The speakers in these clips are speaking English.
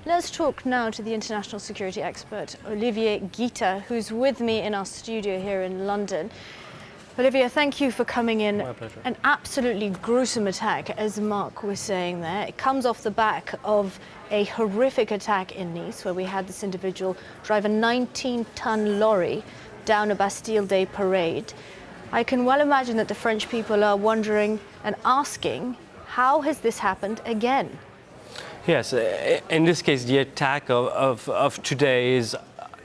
Let's talk now to the international security expert, Olivier Guita, who's with me in our studio here in London. Olivier, thank you for coming in. My pleasure. An absolutely gruesome attack, as Mark was saying there. It comes off the back of a horrific attack in Nice, where we had this individual drive a 19-ton lorry down a Bastille Day parade. I can well imagine that the French people are wondering and asking, how has this happened again? Yes, in this case, the attack of today is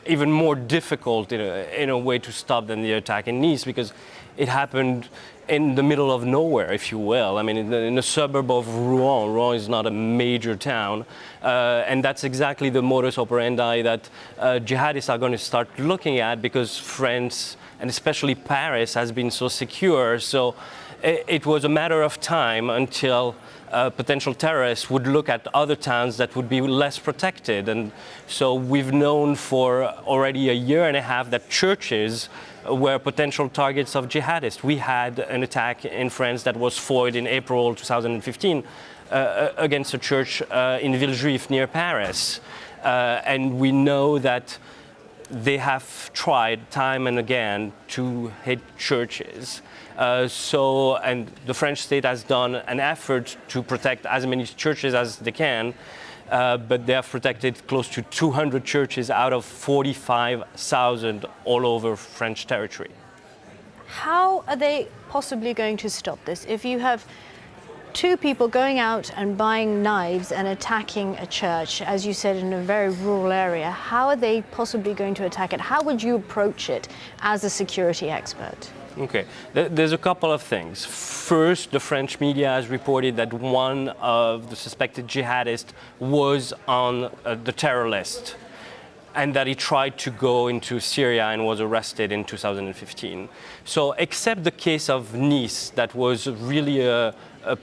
even more difficult in a way to stop than the attack in Nice, because it happened in the middle of nowhere, if you will. I mean, in the suburb of Rouen. Rouen is not a major town, and that's exactly the modus operandi that jihadists are going to start looking at, because France, and especially Paris, has been so secure. So it was a matter of time until potential terrorists would look at other towns that would be less protected. And so we've known for already a year and a half that churches were potential targets of jihadists. We had an attack in France that was foiled in April 2015 against a church in Villejuif near Paris. And we know that they have tried time and again to hit churches. And the French state has done an effort to protect as many churches as they can, but they have protected close to 200 churches out of 45,000 all over French territory. How are they possibly going to stop this? If you have two people going out and buying knives and attacking a church, as you said, in a very rural area, how are they possibly going to attack it? How would you approach it as a security expert? Okay, there's a couple of things. First, the French media has reported that one of the suspected jihadists was on the terror list, and that he tried to go into Syria and was arrested in 2015. So except the case of Nice, that was really a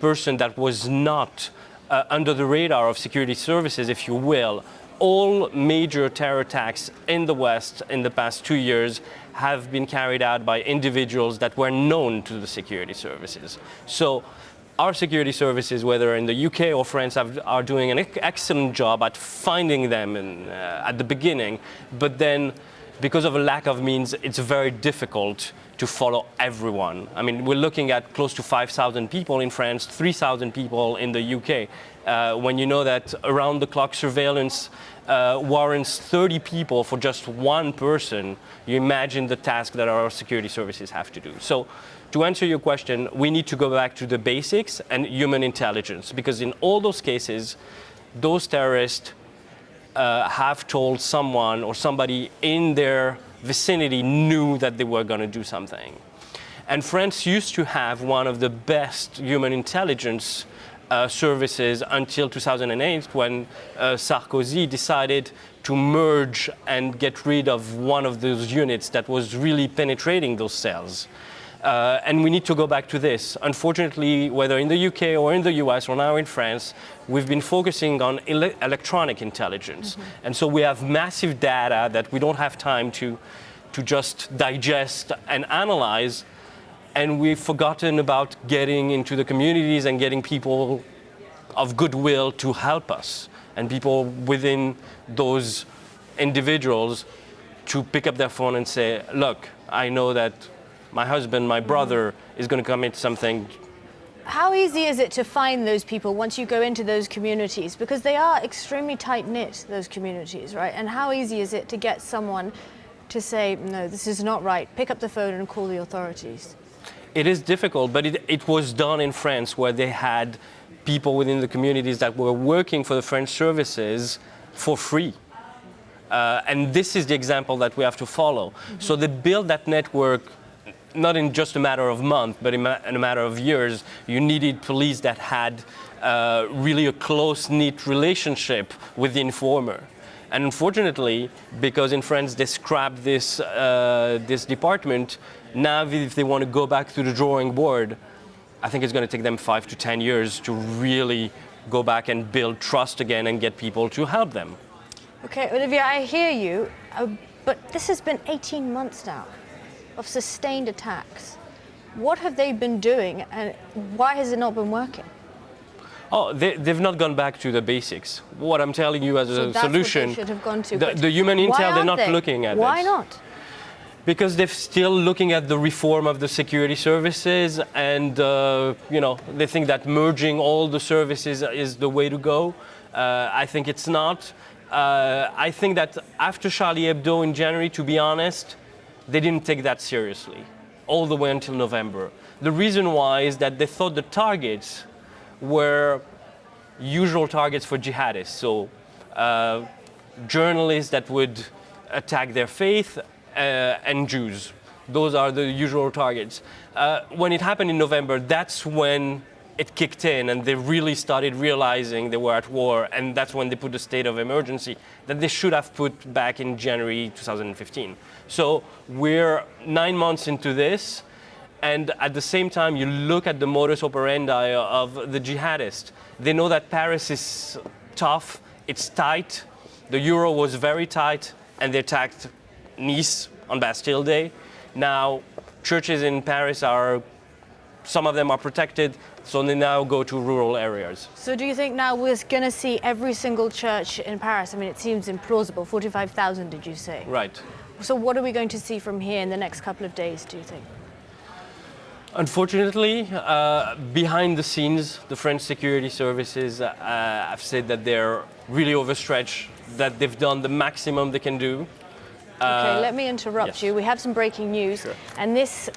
person that was not under the radar of security services, if you will, all major terror attacks in the West in the past 2 years have been carried out by individuals that were known to the security services. So our security services, whether in the UK or France, are doing an excellent job at finding them at the beginning, but then because of a lack of means, it's very difficult to follow everyone. I mean, we're looking at close to 5,000 people in France, 3,000 people in the UK. When you know that around-the-clock surveillance warrants 30 people for just one person, you imagine the task that our security services have to do. So, to answer your question, we need to go back to the basics and human intelligence, because in all those cases, those terrorists have told someone or somebody in their vicinity knew that they were going to do something. And France used to have one of the best human intelligence services until 2008, when Sarkozy decided to merge and get rid of one of those units that was really penetrating those cells. And we need to go back to this. Unfortunately, whether in the UK or in the US or now in France, we've been focusing on electronic intelligence. Mm-hmm. And so we have massive data that we don't have time to just digest and analyze. And we've forgotten about getting into the communities and getting people of goodwill to help us, and people within those individuals to pick up their phone and say, look, I know that my husband, my brother is going to commit something. How easy is it to find those people once you go into those communities? Because they are extremely tight-knit, those communities, right? And how easy is it to get someone to say, no, this is not right, pick up the phone and call the authorities? It is difficult, but it was done in France, where they had people within the communities that were working for the French services for free. And this is the example that we have to follow. Mm-hmm. So they built that network not in just a matter of months, but in a matter of years. You needed police that had really a close-knit relationship with the informer. And unfortunately, because in France they scrapped this department, now if they want to go back to the drawing board, I think it's going to take them 5 to 10 years to really go back and build trust again and get people to help them. Okay, Olivia, I hear you, but this has been 18 months now of sustained attacks. What have they been doing, and why has it not been working? Oh, they've not gone back to the basics. What I'm telling you as a That's solution, what they should have gone to. the human Why intel, they're aren't not they? looking at Why this. not? Because they're still looking at the reform of the security services, and they think that merging all the services is the way to go. I think it's not. I think that after Charlie Hebdo in January, to be honest, they didn't take that seriously all the way until November. The reason why is that they thought the targets were usual targets for jihadists, so journalists that would attack their faith and Jews. Those are the usual targets. When it happened in November, that's when it kicked in and they really started realizing they were at war, and that's when they put the state of emergency that they should have put back in January 2015. So we're 9 months into this, and at the same time you look at the modus operandi of the jihadists. They know that Paris is tough, it's tight, the euro was very tight, and they attacked Nice on Bastille Day. Now, churches in Paris some of them are protected, so they now go to rural areas. So do you think now we're going to see every single church in Paris? I mean, it seems implausible. 45,000, did you say? Right. So what are we going to see from here in the next couple of days, do you think? Unfortunately, behind the scenes, the French security services have said that they're really overstretched, that they've done the maximum they can do. Okay, let me interrupt yes. you. We have some breaking news, Sure. and this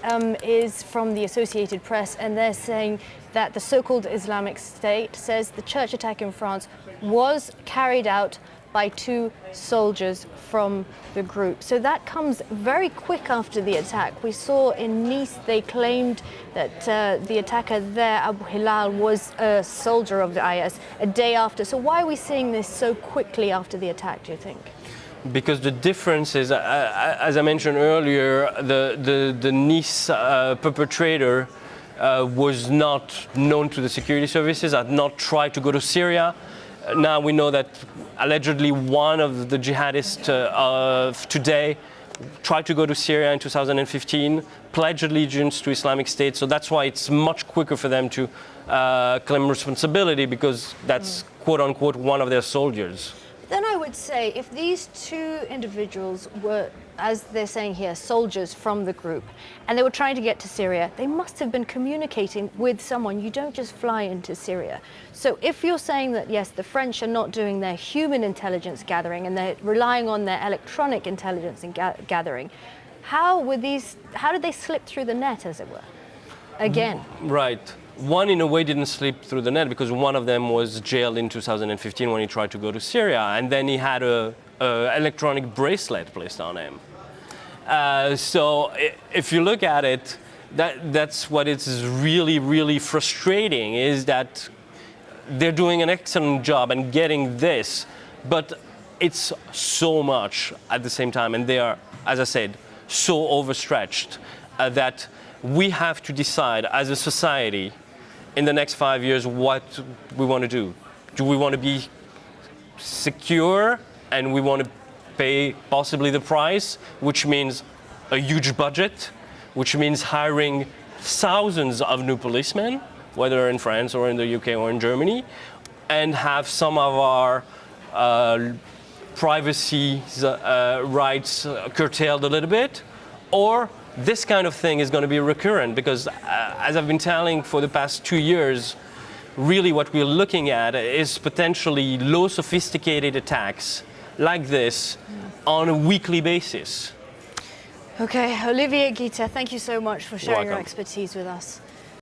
is from the Associated Press, and they're saying that the so-called Islamic State says the church attack in France was carried out by 2 soldiers from the group. So that comes very quick after the attack. We saw in Nice they claimed that the attacker there, Abu Hilal, was a soldier of the IS a day after. So why are we seeing this so quickly after the attack, do you think? Because the difference is, as I mentioned earlier, the Nice perpetrator was not known to the security services, had not tried to go to Syria. Now we know that allegedly one of the jihadists of today tried to go to Syria in 2015, pledged allegiance to Islamic State, so that's why it's much quicker for them to claim responsibility, because that's quote-unquote one of their soldiers. Then I would say if these 2 individuals were, as they're saying here, soldiers from the group, and they were trying to get to Syria, they must have been communicating with someone. You don't just fly into Syria. So if you're saying that, yes, the French are not doing their human intelligence gathering and they're relying on their electronic intelligence gathering, how did they slip through the net, as it were, again? Right. One, in a way, didn't slip through the net because one of them was jailed in 2015 when he tried to go to Syria, and then he had a electronic bracelet placed on him. So if you look at it, that's what is really, really frustrating, is that they're doing an excellent job and getting this, but it's so much at the same time, and they are, as I said, so overstretched that we have to decide as a society in the next 5 years what we want to do. Do we want to be secure and we want to pay possibly the price, which means a huge budget, which means hiring thousands of new policemen, whether in France or in the UK or in Germany, and have some of our privacy rights curtailed a little bit? Or this kind of thing is going to be recurrent, because as I've been telling for the past 2 years, really what we're looking at is potentially low sophisticated attacks like this on a weekly basis. Okay, Olivier Guita, thank you so much for sharing your welcome. expertise with us.